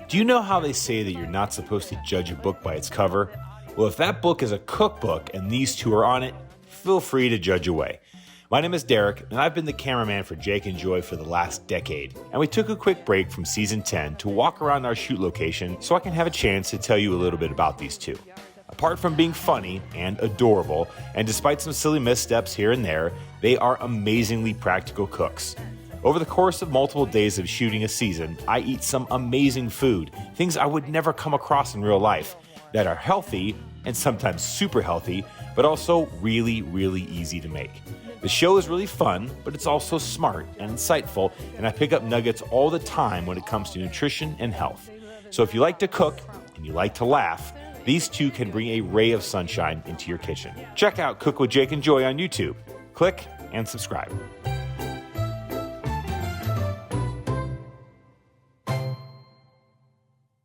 Do you know how they say that you're not supposed to judge a book by its cover? Well, if that book is a cookbook and these two are on it, feel free to judge away. My name is Deric, and I've been the cameraman for Jake and Joy for the last decade. And we took a quick break from season 10 to walk around our shoot location so I can have a chance to tell you a little bit about these two. Apart from being funny and adorable, and despite some silly missteps here and there, they are amazingly practical cooks. Over the course of multiple days of shooting a season, I eat some amazing food, things I would never come across in real life, that are healthy and sometimes super healthy, but also really, really easy to make. The show is really fun, but it's also smart and insightful, and I pick up nuggets all the time when it comes to nutrition and health. So if you like to cook and you like to laugh, these two can bring a ray of sunshine into your kitchen. Check out Cook with Jake and Joy on YouTube. Click and subscribe.